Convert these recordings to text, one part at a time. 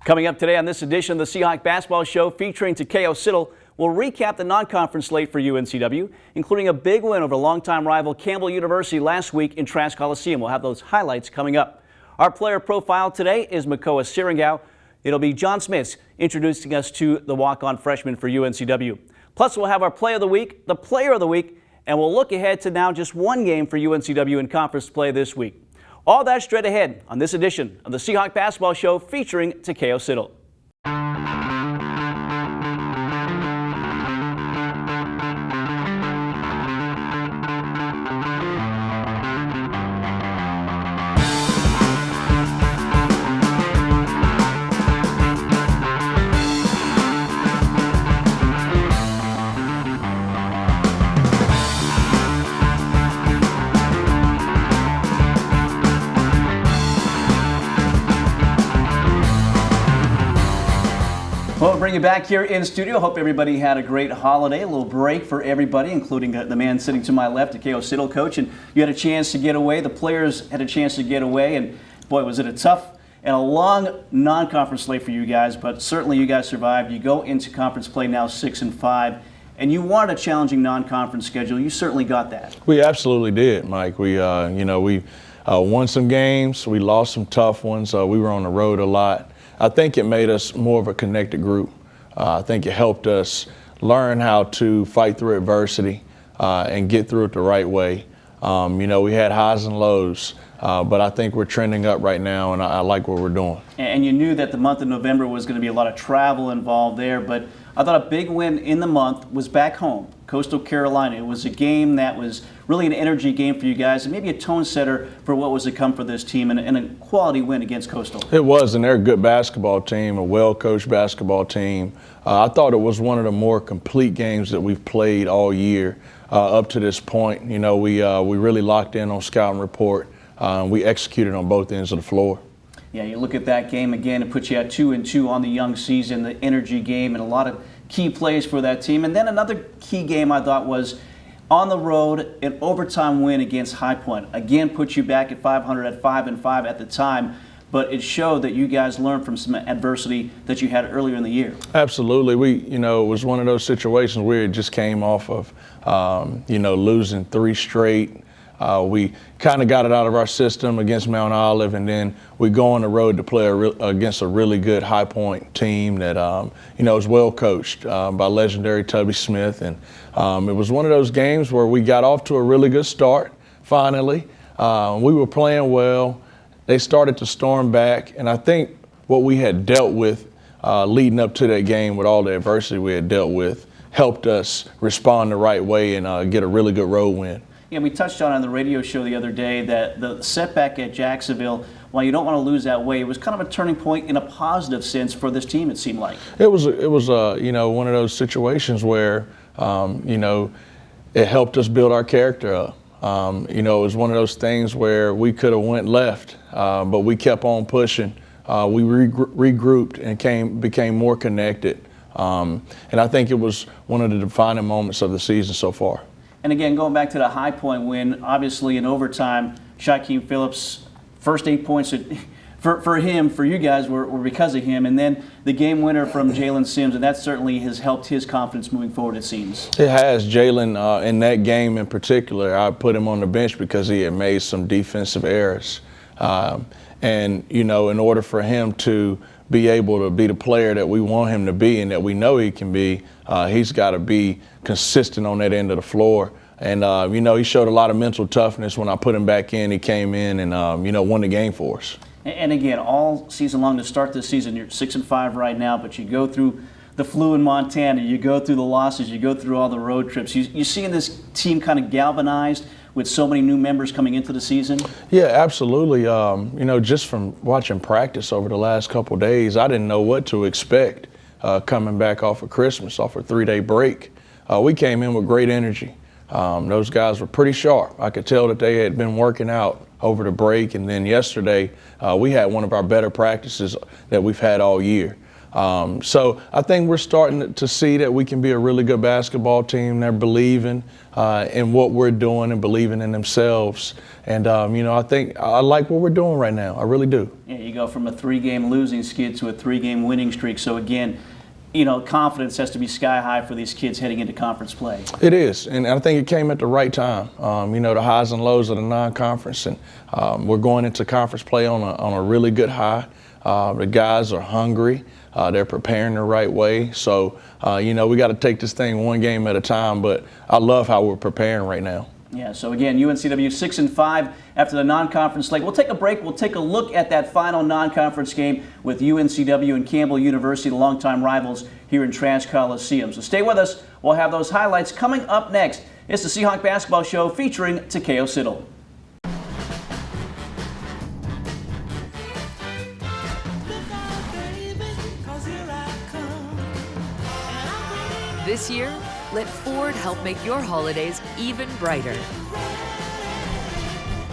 Coming up today on this edition of the Seahawk Basketball Show featuring Takeo Siddle, we'll recap the non-conference slate for UNCW, including a big win over longtime rival Campbell University last week in Trask Coliseum. We'll have those highlights coming up. Our player profile today is Makoa Siringau. It'll be John Smith introducing us to the walk-on freshman for UNCW. Plus, we'll have our play of the week, the player of the week, and we'll look ahead to now just one game for UNCW in conference play this week. All that straight ahead on this edition of the Seahawk Basketball Show featuring Takeo Siddle. Well, we'll bring you back here in studio. Hope everybody had a great holiday, a little break for everybody, including the man sitting to my left, Takeo Siddle, coach. And you had a chance to get away. The players had a chance to get away. And boy, was it a tough and a long non-conference slate for you guys. But certainly you guys survived. You go into conference play now 6-5. And you wanted a challenging non-conference schedule. You certainly got that. We absolutely did, Mike. We won some games. We lost some tough ones. We were on the road a lot. I think it made us more of a connected group. I think it helped us learn how to fight through adversity and get through it the right way. We had highs and lows, but I think we're trending up right now, and I like what we're doing. And you knew that the month of November was going to be a lot of travel involved there, but I thought a big win in the month was back home, Coastal Carolina. It was a game that was really an energy game for you guys and maybe a tone setter for what was to come for this team and a quality win against Coastal. It was, and they're a good basketball team, a well-coached basketball team. I thought it was one of the more complete games that we've played all year up to this point. We really locked in on scouting report. We executed on both ends of the floor. Yeah, you look at that game again, it puts you at 2-2 on the young season, the energy game, and a lot of key plays for that team. And then another key game I thought was on the road, an overtime win against High Point. Again, puts you back at 500 at 5-5 at the time, but it showed that you guys learned from some adversity that you had earlier in the year. Absolutely. It was one of those situations where it just came off of, losing 3 straight. We kind of got it out of our system against Mount Olive, and then we go on the road to play against a really good High Point team that, is well coached by legendary Tubby Smith. And it was one of those games where we got off to a really good start, finally. We were playing well. They started to storm back, and I think what we had dealt with leading up to that game with all the adversity we had dealt with helped us respond the right way and get a really good road win. Yeah, we touched on the radio show the other day that the setback at Jacksonville, while you don't want to lose that way, it was kind of a turning point in a positive sense for this team, it seemed like. It was one of those situations where, it helped us build our character up. It was one of those things where we could have went left, but we kept on pushing. We regrouped and became more connected. And I think it was one of the defining moments of the season so far. And again, going back to the High Point win, obviously in overtime, Shaquem Phillips, first 8 points for you guys were because of him. And then the game winner from Jalen Sims, and that certainly has helped his confidence moving forward, it seems. It has. Jalen, in that game in particular, I put him on the bench because he had made some defensive errors. In order for him to be able to be the player that we want him to be and that we know he can be, he's got to be consistent on that end of the floor. And, he showed a lot of mental toughness when I put him back in. He came in and, won the game for us. And again, all season long to start this season, you're 6-5 right now, but you go through the flu in Montana, you go through the losses, you go through all the road trips. You seeing this team kind of galvanized with so many new members coming into the season? Yeah, absolutely. Just from watching practice over the last couple of days, I didn't know what to expect coming back off of Christmas, off a 3-day break. We came in with great energy. Those guys were pretty sharp. I could tell that they had been working out over the break, and then yesterday we had one of our better practices that we've had all year. So I think we're starting to see that we can be a really good basketball team. They're believing in what we're doing and believing in themselves. And, I think I like what we're doing right now. I really do. Yeah, you go from a 3-game losing skid to a 3-game winning streak. So again, confidence has to be sky high for these kids heading into conference play. It is, and I think it came at the right time. The highs and lows of the non-conference, and we're going into conference play on a really good high. The guys are hungry. They're preparing the right way. So, we got to take this thing one game at a time, but I love how we're preparing right now. Yeah, so again, UNCW 6-5 after the non-conference slate. We'll take a break. We'll take a look at that final non-conference game with UNCW and Campbell University, the longtime rivals here in Trask Coliseum. So stay with us. We'll have those highlights coming up next. It's the Seahawk Basketball Show featuring Takeo Siddle. This year, let Ford help make your holidays even brighter.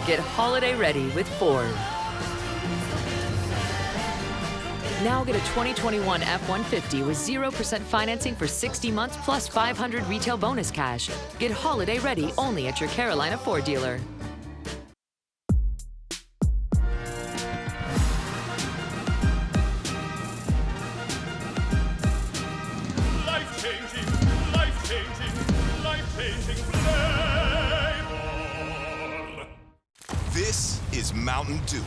Get holiday ready with Ford. Now get a 2021 F-150 with 0% financing for 60 months plus $500 retail bonus cash. Get holiday ready only at your Carolina Ford dealer. This is Mountain Dew.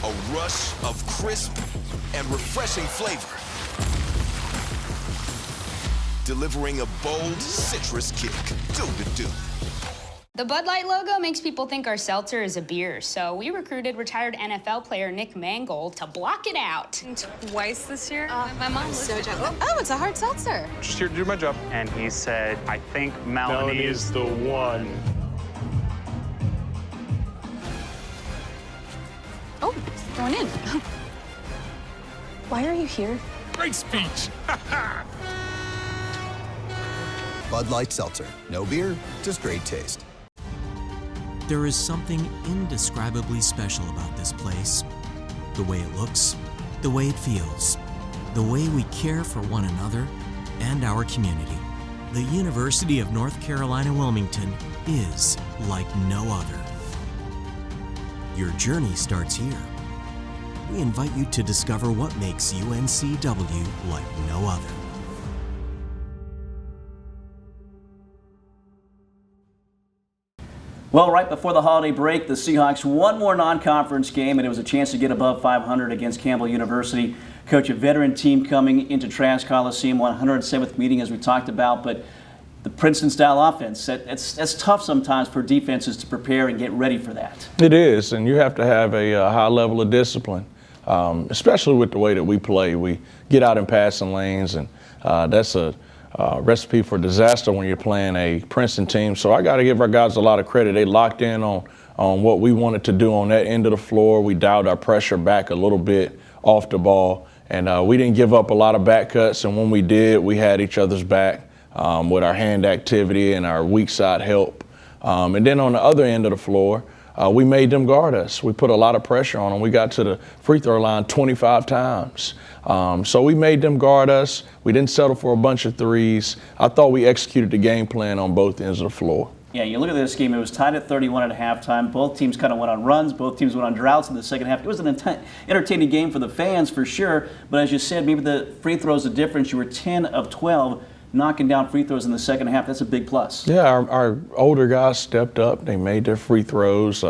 A rush of crisp and refreshing flavor. Delivering a bold citrus kick. Do. The Bud Light logo makes people think our seltzer is a beer, so we recruited retired NFL player Nick Mangold to block it out. Twice this year? My mom was so jealous. Oh, it's a hard seltzer. Just here to do my job. And he said, I think Melanie is the one. Oh, it's going in. Why are you here? Great speech. Bud Light Seltzer. No beer, just great taste. There is something indescribably special about this place. The way it looks, the way it feels, the way we care for one another and our community. The University of North Carolina Wilmington is like no other. Your journey starts here. We invite you to discover what makes UNCW like no other. Well, right before the holiday break, the Seahawks one more non-conference game, and it was a chance to get above 500 against Campbell University. Coach, a veteran team coming into Trask Coliseum, 107th meeting as we talked about, but the Princeton-style offense, that's tough sometimes for defenses to prepare and get ready for that. It is, and you have to have a high level of discipline, especially with the way that we play. We get out in passing lanes, and that's a recipe for disaster when you're playing a Princeton team. So I got to give our guys a lot of credit. They locked in on what we wanted to do on that end of the floor. We dialed our pressure back a little bit off the ball, and we didn't give up a lot of back cuts, and when we did, we had each other's back with our hand activity and our weak side help. And then on the other end of the floor, we made them guard us. We put a lot of pressure on them. We got to the free throw line 25 times. So we made them guard us. We didn't settle for a bunch of threes. I thought we executed the game plan on both ends of the floor. Yeah, you look at this game, it was tied at 31 at halftime. Both teams kind of went on runs. Both teams went on droughts in the second half. It was an entertaining game for the fans for sure. But as you said, maybe the free throws the difference. You were 10 of 12. Knocking down free throws in the second half, that's a big plus. Yeah, our older guys stepped up. They made their free throws.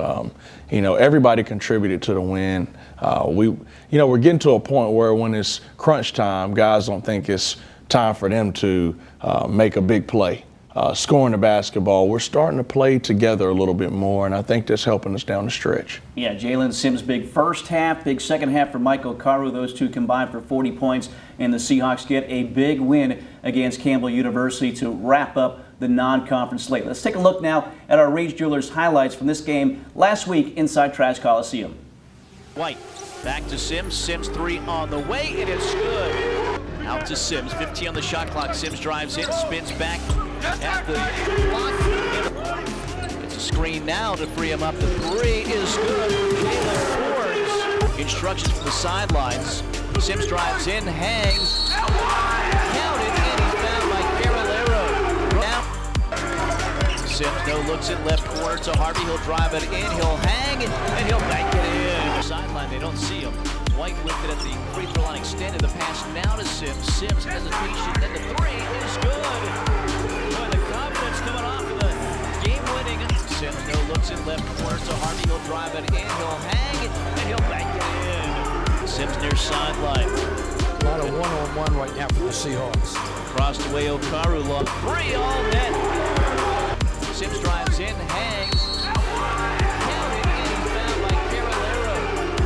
Everybody contributed to the win. We're getting to a point where when it's crunch time, guys don't think it's time for them to make a big play. Scoring the basketball, we're starting to play together a little bit more, and I think that's helping us down the stretch. Yeah, Jalen Sims, big first half, big second half for Michael Caru. Those two combined for 40 points, and the Seahawks get a big win against Campbell University to wrap up the non-conference slate. Let's take a look now at our Rage Jewelers highlights from this game last week inside Trask Coliseum. White, back to Sims. Sims three on the way, and it's good. Out to Sims, 15 on the shot clock. Sims drives in, spins back at the block. It's a screen now to free him up. The three is good for Jalen Forbes. Instructions from the sidelines. Sims drives in, hangs, counted, and he's found by Carolero. Now, Sims no looks in left corner to Harvey. He'll drive it in, he'll hang, and he'll bank it in. Sideline, they don't see him. White with it at the free throw line, extended the pass now to Sims. Sims hesitation, then the three is good. Boy, the confidence coming off of the game-winning. Sims no looks in left corner to Harvey. He'll drive it in, he'll hang, and he'll bank it in. Sims near sideline. A lot of one-on-one right now for the Seahawks. Across the way, Okaru long three all net. Sims drives in, hangs, counted, and he's found by Carolero.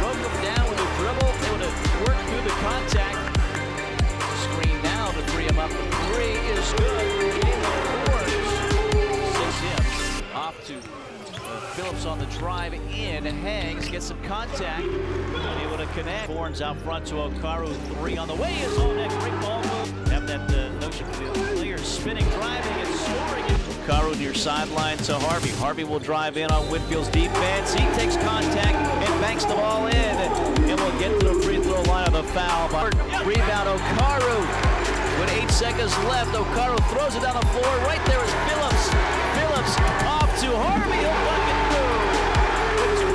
Broke him down with a dribble, able to work through the contact. Screen now to free him up. The three is good. Sims off to Phillips on the drive in, hangs, gets some contact, unable to connect. Horns out front to Okaru, three on the way is on that great ball move. Have that notion for the players spinning, driving, and scoring. Okaru near sideline to Harvey. Harvey will drive in on Whitfield's defense. He takes contact and banks the ball in, and will get to the free throw line of the foul. Rebound Okaru. With 8 seconds left, Okaru throws it down the floor. Right there is Phillips. Phillips off to Harvey. He'll buck it through.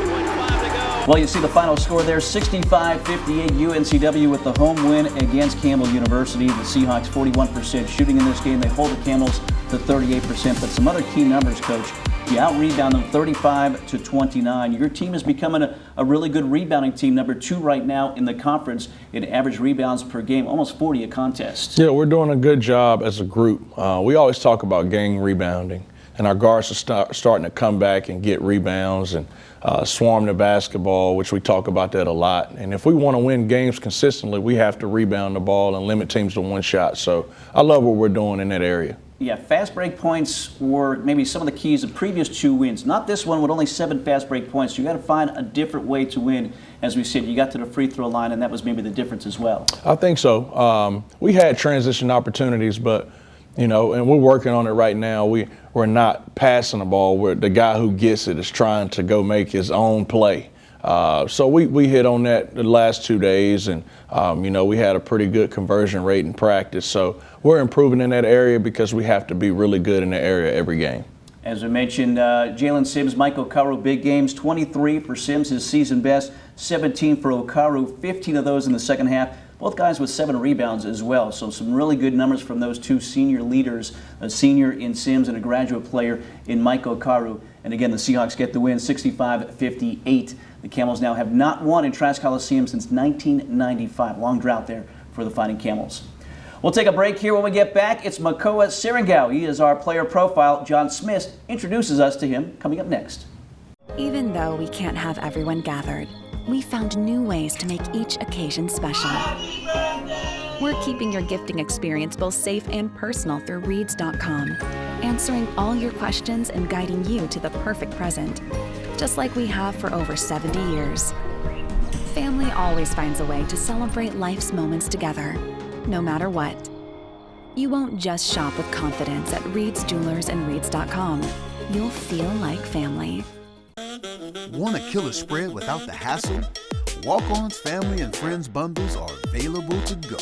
2.5 to go. Well, you see the final score there, 65-58 UNCW with the home win against Campbell University. The Seahawks 41% shooting in this game. They hold the Camels to 38%. But some other key numbers, Coach. You out-rebound them 35-29. Your team is becoming a really good rebounding team, number 2 right now in the conference in average rebounds per game, almost 40 a contest. Yeah, we're doing a good job as a group. We always talk about gang rebounding, and our guards are starting to come back and get rebounds and swarm the basketball, which we talk about that a lot. And if we want to win games consistently, we have to rebound the ball and limit teams to one shot. So I love what we're doing in that area. Yeah, fast break points were maybe some of the keys of previous 2 wins. Not this one with only 7 fast break points. You got to find a different way to win. As we said, you got to the free throw line, and that was maybe the difference as well. I think so. We had transition opportunities, but and we're working on it right now. We're not passing the ball. The guy who gets it is trying to go make his own play. So we hit on that the last 2 days, and we had a pretty good conversion rate in practice. So we're improving in that area because we have to be really good in that area every game. As I mentioned, Jalen Sims, Mike Okaru, big games, 23 for Sims, his season best, 17 for Okaru, 15 of those in the second half. Both guys with 7 rebounds as well. So some really good numbers from those 2 senior leaders, a senior in Sims and a graduate player in Mike Okaru. And again, the Seahawks get the win, 65-58. The Camels now have not won in Trask Coliseum since 1995. Long drought there for the Fighting Camels. We'll take a break here. When we get back, it's Makoa Serengau. He is our player profile. John Smith introduces us to him coming up next. Even though we can't have everyone gathered, we found new ways to make each occasion special. We're keeping your gifting experience both safe and personal through Reeds.com, answering all your questions and guiding you to the perfect present, just like we have for over 70 years. Family always finds a way to celebrate life's moments together, no matter what. You won't just shop with confidence at Reeds Jewelers and Reeds.com. You'll feel like family. Want to kill a spread without the hassle? Walk-On's Family and Friends bundles are available to go.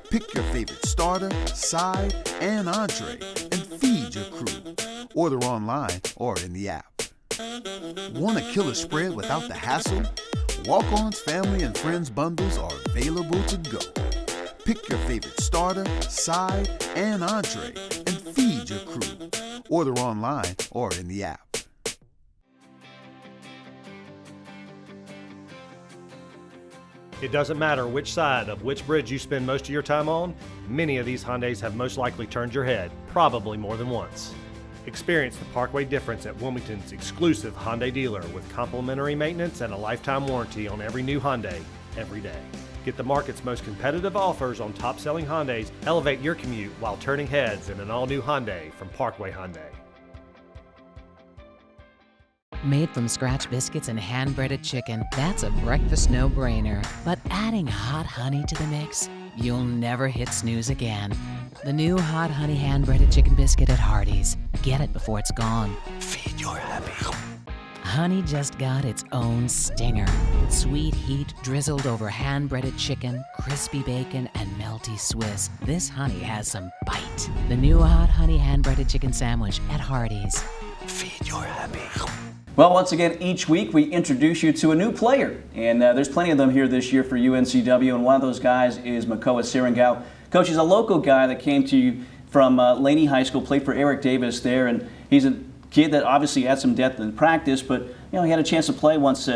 Pick your favorite starter, side, and entree, and feed your crew. Order online or in the app. Want to kill a spread without the hassle? Walk-On's Family and Friends bundles are available to go. Pick your favorite starter, side, and entree, and feed your crew. Order online or in the app. It doesn't matter which side of which bridge you spend most of your time on, many of these Hyundais have most likely turned your head, probably more than once. Experience the Parkway difference at Wilmington's exclusive Hyundai dealer with complimentary maintenance and a lifetime warranty on every new Hyundai, every day. Get the market's most competitive offers on top-selling Hyundais. Elevate your commute while turning heads in an all-new Hyundai from Parkway Hyundai. Made from scratch biscuits and hand-breaded chicken, that's a breakfast no-brainer. But adding hot honey to the mix, you'll never hit snooze again. The new Hot Honey hand-breaded chicken biscuit at Hardee's. Get it before it's gone. Feed your happy. honey just got its own stinger. Sweet heat drizzled over hand-breaded chicken, crispy bacon, and melty Swiss. This honey has some bite. The new hot honey hand-breaded chicken sandwich at Hardee's. Feed your happy. Well, once again, each week we introduce you to a new player, and there's plenty of them here this year for UNCW, and one of those guys is Makoa Sirengao. Coach, he's a local guy that came to you from Laney High School, played for Eric Davis there, and he's a kid that obviously had some depth in practice, but he had a chance to play once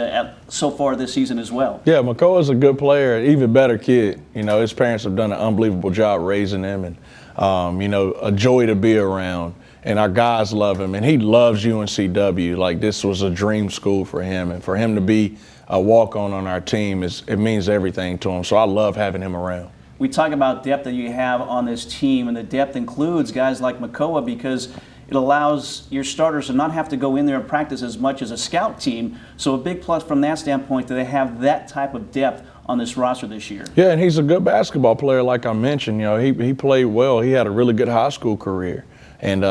so far this season as well. Yeah, Makoa's a good player, an even better kid. His parents have done an unbelievable job raising him, and a joy to be around. And our guys love him, and he loves UNCW. Like, this was a dream school for him, and for him to be a walk-on on our team, it means everything to him. So I love having him around. We talk about depth that you have on this team, and the depth includes guys like Makoa because it allows your starters to not have to go in there and practice as much as a scout team. So a big plus from that standpoint that they have that type of depth on this roster this year. Yeah, and he's a good basketball player, like I mentioned. He played well. He had a really good high school career. And,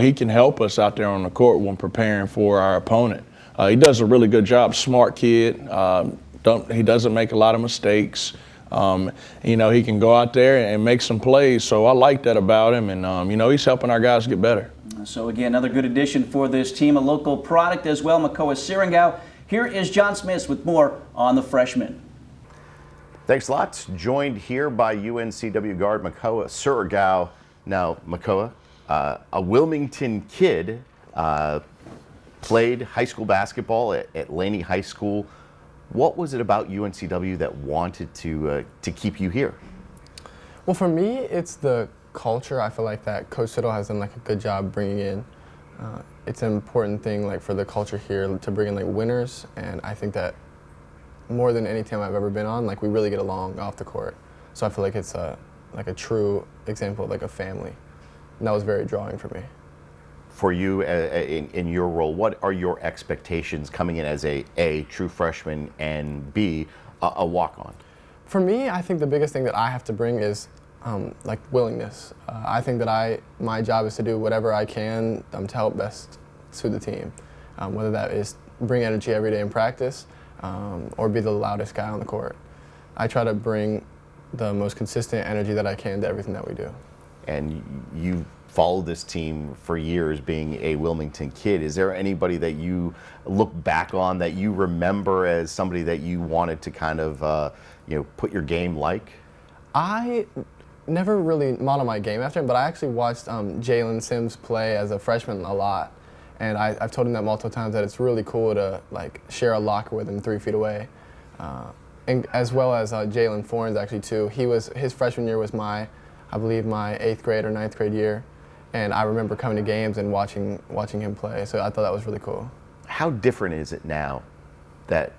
he can help us out there on the court when preparing for our opponent. He does a really good job, smart kid. He doesn't make a lot of mistakes. He can go out there and make some plays. So I like that about him. And, he's helping our guys get better. So, again, another good addition for this team, a local product as well, Makoa Sirengao. Here is John Smith with more on the freshman. Thanks a lot. Joined here by UNCW guard Makoa Sirengao. Now, Makoa, a Wilmington kid, played high school basketball at Laney High School. What was it about UNCW that wanted to keep you here? Well, for me, it's the culture. I feel like that Coach Siddle has done a good job bringing in. It's an important thing for the culture here to bring in winners, and I think that more than any team I've ever been on, we really get along off the court. So I feel like it's a true example of a family. And that was very drawing for me. For you, in your role, what are your expectations coming in as a true freshman and B, a walk-on? For me, I think the biggest thing that I have to bring is willingness. I think that my job is to do whatever I can to help best suit the team, whether that is bring energy every day in practice or be the loudest guy on the court. I try to bring the most consistent energy that I can to everything that we do. And you followed this team for years being a Wilmington kid. Is there anybody that you look back on that you remember as somebody that you wanted to kind of put your game like? I never really modeled my game after him, but I actually watched Jalen Sims play as a freshman a lot. And I've told him that multiple times that it's really cool to share a locker with him 3 feet away. And as well as Jalen Fornes actually too. His freshman year was I believe my 8th grade or 9th grade year, and I remember coming to games and watching him play. So I thought that was really cool. How different is it now that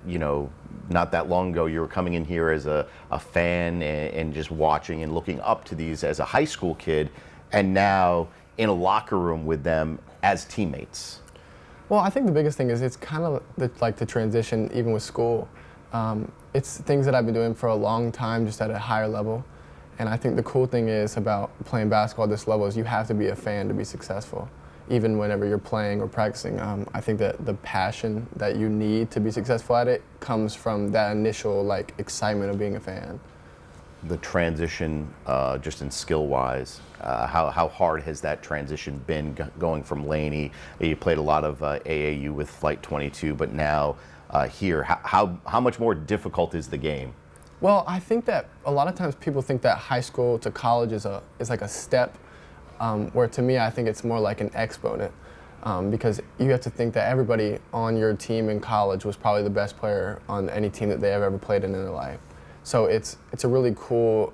not that long ago you were coming in here as a fan and just watching and looking up to these as a high school kid, and now in a locker room with them as teammates? Well, I think the biggest thing is it's kind of the transition even with school. It's things that I've been doing for a long time, just at a higher level. And I think the cool thing is about playing basketball at this level is you have to be a fan to be successful. Even whenever you're playing or practicing, I think that the passion that you need to be successful at it comes from that initial excitement of being a fan. The transition, just in skill-wise, how hard has that transition been going from Laney? You played a lot of AAU with Flight 22, but now here, how much more difficult is the game? Well, I think that a lot of times people think that high school to college is like a step, where to me I think it's more like an exponent, because you have to think that everybody on your team in college was probably the best player on any team that they have ever played in their life. So it's a really cool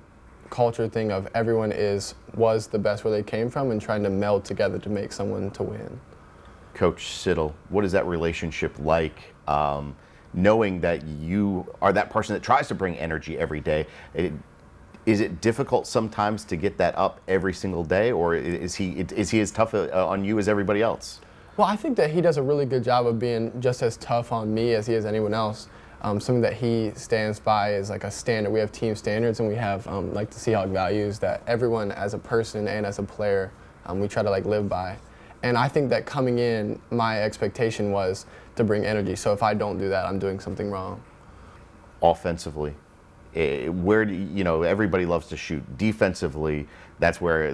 culture thing of everyone was the best where they came from and trying to meld together to make someone to win. Coach Siddle, what is that relationship like? Knowing that you are that person that tries to bring energy every day, is it difficult sometimes to get that up every single day, or is he as tough on you as everybody else? Well, I think that he does a really good job of being just as tough on me as he is anyone else. Something that he stands by is a standard. We have team standards, and we have the Seahawk values that everyone as a person and as a player we try to live by. And I think that coming in, my expectation was to bring energy. So if I don't do that, I'm doing something wrong. Offensively, where do you know, everybody loves to shoot. Defensively, that's where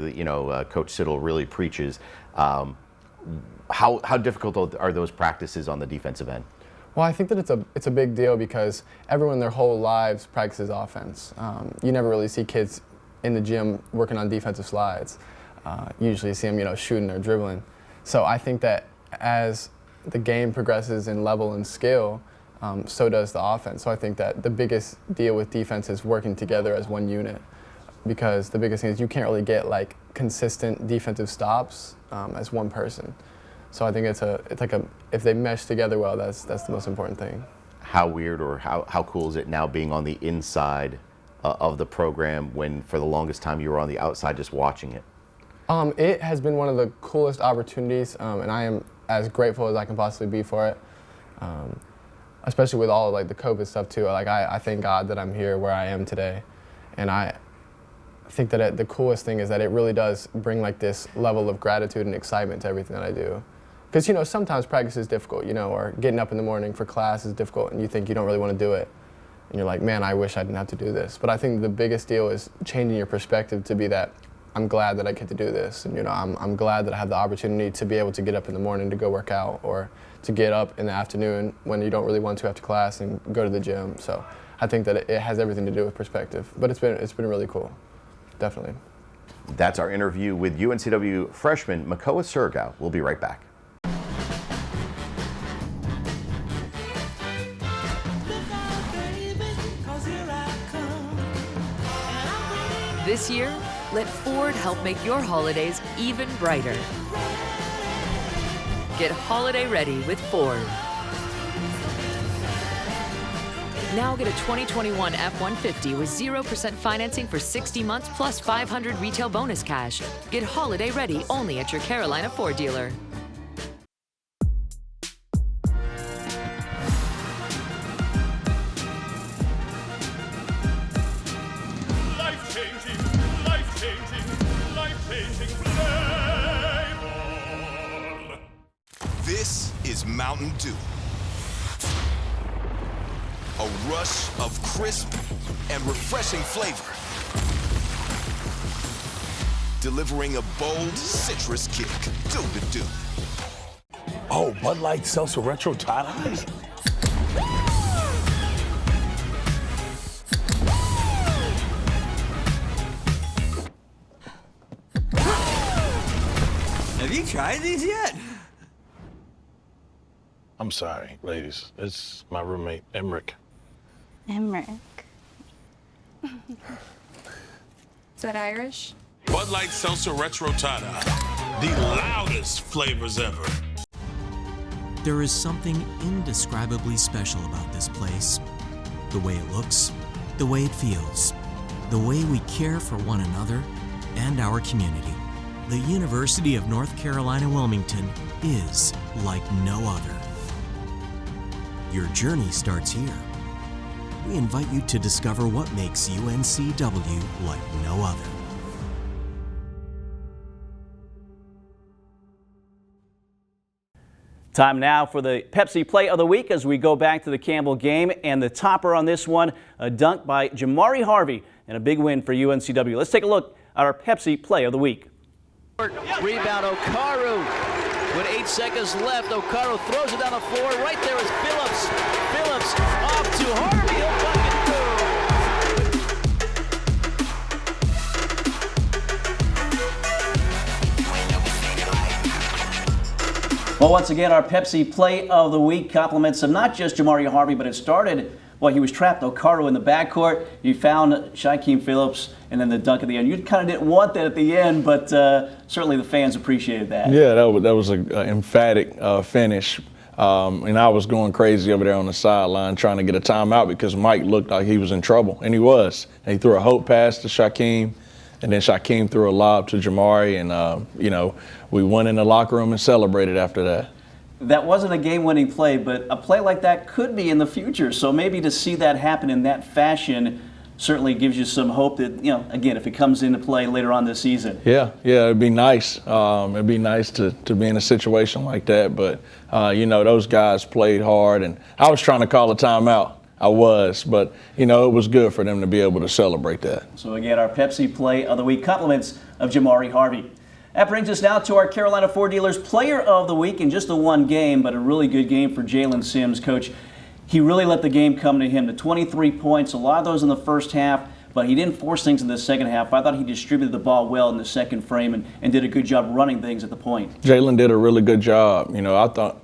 Coach Siddle really preaches. How difficult are those practices on the defensive end? Well, I think that it's a big deal because everyone their whole lives practices offense. You never really see kids in the gym working on defensive slides. You usually see them, shooting or dribbling. So I think that as the game progresses in level and skill, so does the offense. So I think that the biggest deal with defense is working together as one unit, because the biggest thing is you can't really get like consistent defensive stops as one person. So I think it's like if they mesh together well, that's the most important thing. How weird or how cool is it now being on the inside of the program when for the longest time you were on the outside just watching it? It has been one of the coolest opportunities, and I am as grateful as I can possibly be for it. Especially with all of like the COVID stuff too. Like I thank God that I'm here where I am today, and I think that the coolest thing is that it really does bring like this level of gratitude and excitement to everything that I do. Because sometimes practice is difficult, or getting up in the morning for class is difficult, and you think you don't really want to do it, and you're like, man, I wish I didn't have to do this. But I think the biggest deal is changing your perspective to be that I'm glad that I get to do this, and I'm glad that I have the opportunity to be able to get up in the morning to go work out, or to get up in the afternoon when you don't really want to after class and go to the gym. So I think that it has everything to do with perspective. But it's been really cool, definitely. That's our interview with UNCW freshman Makoa Surigao. We'll be right back. This year, let Ford help make your holidays even brighter. Get holiday ready with Ford. Now get a 2021 F-150 with 0% financing for 60 months plus $500 retail bonus cash. Get holiday ready only at your Carolina Ford dealer. This is Mountain Dew. A rush of crisp and refreshing flavor. Delivering a bold citrus kick. Do to do. Oh, Bud Light Seltzer Retro Tie-Dyes? Have you tried these yet? I'm sorry, ladies. It's my roommate, Emmerich. Emmerich. Is that Irish? Bud Light Seltzer Retro Tie-Dye. The loudest flavors ever. There is something indescribably special about this place. The way it looks, the way it feels, the way we care for one another and our community. The University of North Carolina Wilmington is like no other. Your journey starts here. We invite you to discover what makes UNCW like no other. Time now for the Pepsi Play of the Week as we go back to the Campbell game. And the topper on this one, a dunk by Jamari Harvey and a big win for UNCW. Let's take a look at our Pepsi Play of the Week. Rebound, Okaru. With 8 seconds left, Okaru throws it down the floor. Right there is Phillips. Phillips off to Harvey. He'll bucket. Well, once again, our Pepsi Play of the Week compliments of not just Jamari Harvey, but it started while he was trapped, Okaru in the backcourt. You found Shaquem Phillips, and then the dunk at the end. You kind of didn't want that at the end, but certainly the fans appreciated that. Yeah, that was an emphatic finish. And I was going crazy over there on the sideline trying to get a timeout because Mike looked like he was in trouble, and he was. And he threw a hope pass to Shaquem, and then Shaquem threw a lob to Jamari, and, we went in the locker room and celebrated after that. That wasn't a game-winning play, but a play like that could be in the future. So maybe to see that happen in that fashion certainly gives you some hope that, again, if it comes into play later on this season. Yeah, it'd be nice. It'd be nice to be in a situation like that. But, those guys played hard, and I was trying to call a timeout. I was, but, it was good for them to be able to celebrate that. So, again, our Pepsi Play of the Week, compliments of Jamari Harvey. That brings us now to our Carolina Ford Dealers Player of the Week in just the one game, but a really good game for Jalen Sims. Coach, he really let the game come to him. The 23 points, a lot of those in the first half, but he didn't force things in the second half. I thought he distributed the ball well in the second frame and did a good job running things at the point. Jalen did a really good job. I thought,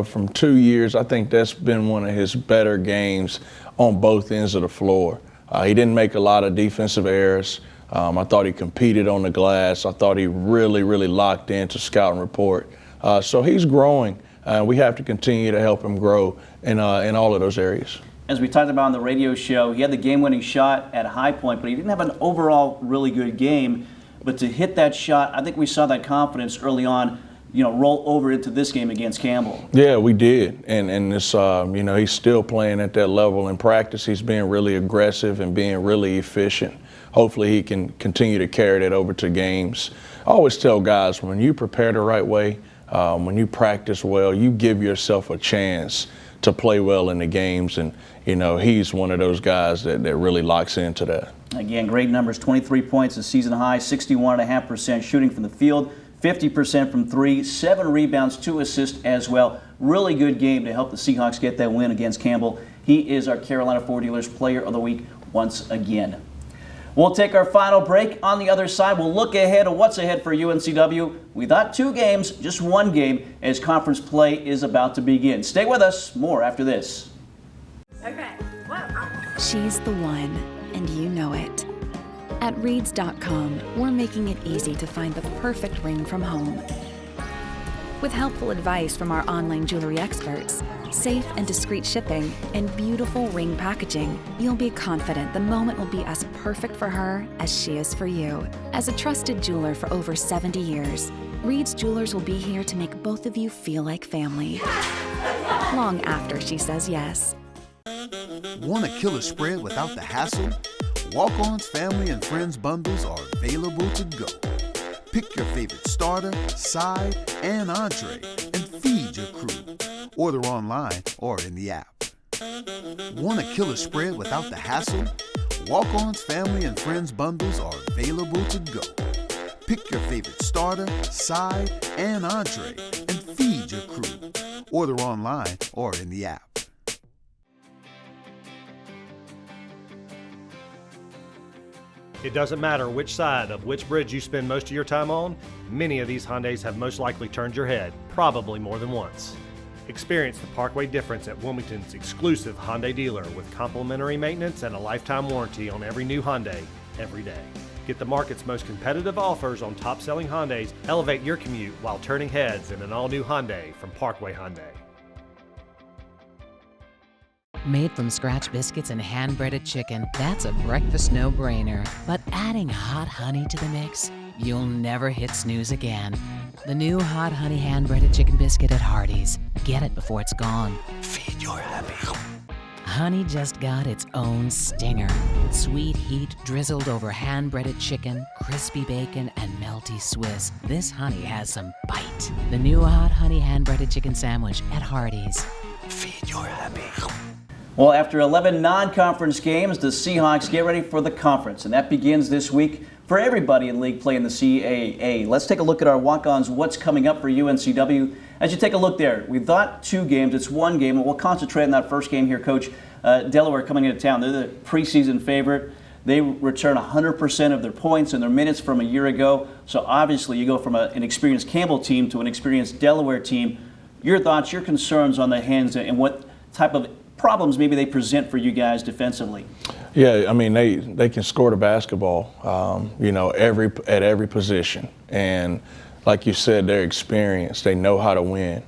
from 2 years, I think that's been one of his better games on both ends of the floor. He didn't make a lot of defensive errors. I thought he competed on the glass. I thought he really, really locked into scout and report. So he's growing. We have to continue to help him grow in all of those areas. As we talked about on the radio show, he had the game-winning shot at High Point, but he didn't have an overall really good game. But to hit that shot, I think we saw that confidence early on, roll over into this game against Campbell. Yeah, we did. And this, he's still playing at that level in practice. He's being really aggressive and being really efficient. Hopefully he can continue to carry that over to games. I always tell guys, when you prepare the right way, when you practice well, you give yourself a chance to play well in the games. And, he's one of those guys that really locks into that. Again, great numbers, 23 points, a season high, 61.5% shooting from the field, 50% from three, 7 rebounds, 2 assists as well. Really good game to help the Seahawks get that win against Campbell. He is our Carolina Ford Dealers Player of the Week once again. We'll take our final break. On the other side, we'll look ahead at what's ahead for UNCW. We thought 2 games, just 1 game, as conference play is about to begin. Stay with us. More after this. Okay. She's the one, and you know it. At Reeds.com, we're making it easy to find the perfect ring from home. With helpful advice from our online jewelry experts, safe and discreet shipping, and beautiful ring packaging, you'll be confident the moment will be as perfect for her as she is for you. As a trusted jeweler for over 70 years, Reed's Jewelers will be here to make both of you feel like family. Long after she says yes. Want a killer spread without the hassle? Walk-On's Family and Friends bundles are available to go. Pick your favorite starter, side, and entree, and feed your crew. Order online or in the app. Want a killer spread without the hassle? Walk-On's Family and Friends bundles are available to go. Pick your favorite starter, side, and entree, and feed your crew. Order online or in the app. It doesn't matter which side of which bridge you spend most of your time on, many of these Hyundais have most likely turned your head, probably more than once. Experience the Parkway difference at Wilmington's exclusive Hyundai dealer with complimentary maintenance and a lifetime warranty on every new Hyundai, every day. Get the market's most competitive offers on top-selling Hyundais. Elevate your commute while turning heads in an all-new Hyundai from Parkway Hyundai. Made from scratch biscuits and hand-breaded chicken, that's a breakfast no-brainer. But adding hot honey to the mix, you'll never hit snooze again. The new hot honey hand-breaded chicken biscuit at Hardee's. Get it before it's gone. Feed your happy. Honey just got its own stinger. Sweet heat drizzled over hand-breaded chicken, crispy bacon, and melty Swiss. This honey has some bite. The new hot honey hand-breaded chicken sandwich at Hardee's. Feed your happy. Well, after 11 non-conference games, the Seahawks get ready for the conference, and that begins this week for everybody in league play in the CAA. Let's take a look at our walk-ons, what's coming up for UNCW. As you take a look there, we thought 2 games, it's 1 game, and we'll concentrate on that first game here, Coach. Delaware coming into town, they're the preseason favorite. They return 100% of their points and their minutes from a year ago, so obviously you go from an experienced Campbell team to an experienced Delaware team. Your thoughts, your concerns on the Hens and what type of problems maybe they present for you guys defensively? Yeah, I mean, they can score the basketball, at every position. And like you said, they're experienced. They know how to win.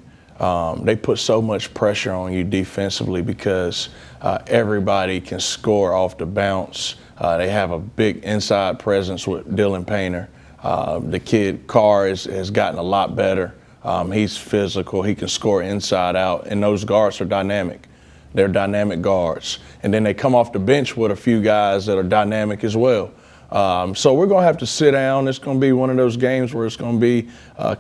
They put so much pressure on you defensively because everybody can score off the bounce. They have a big inside presence with Dylan Painter. The kid Carr has gotten a lot better. He's physical. He can score inside out, and those guards are dynamic. They're dynamic guards. And then they come off the bench with a few guys that are dynamic as well. So we're going to have to sit down. It's going to be one of those games where it's going to be,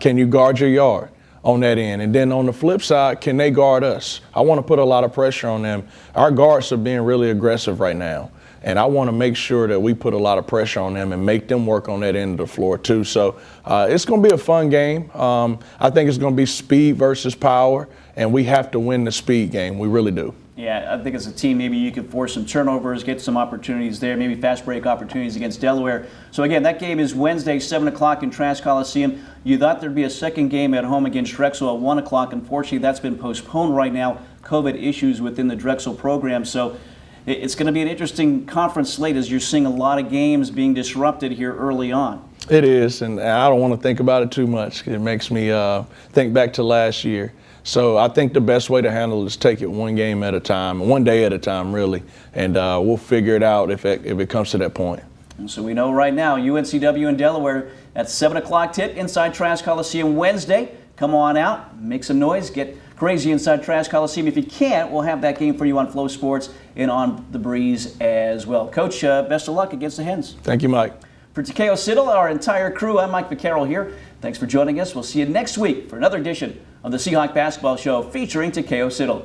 can you guard your yard on that end? And then on the flip side, can they guard us? I want to put a lot of pressure on them. Our guards are being really aggressive right now. And I want to make sure that we put a lot of pressure on them and make them work on that end of the floor too. So it's going to be a fun game. I think it's going to be speed versus power, and we have to win the speed game. We really do. Yeah, I think as a team, maybe you could force some turnovers, get some opportunities there, maybe fast break opportunities against Delaware. So again, that game is Wednesday, 7 o'clock in Trask Coliseum. You thought there'd be a second game at home against Drexel at 1 o'clock. Unfortunately, that's been postponed right now. COVID issues within the Drexel program. So it's going to be an interesting conference slate as you're seeing a lot of games being disrupted here early on. It is, and I don't want to think about it too much. It makes me think back to last year. So I think the best way to handle it is take it one game at a time, one day at a time, really, and we'll figure it out if it comes to that point. And so we know right now, UNCW and Delaware at 7 o'clock tip inside Trask Coliseum Wednesday. Come on out, make some noise, get crazy inside Trask Coliseum. If you can't, we'll have that game for you on Flow Sports and on The Breeze as well. Coach, best of luck against the Hens. Thank you, Mike. For Takeo Siddle, our entire crew, I'm Mike Vaccaro here. Thanks for joining us. We'll see you next week for another edition of the Seahawk Basketball Show featuring Takeo Siddle.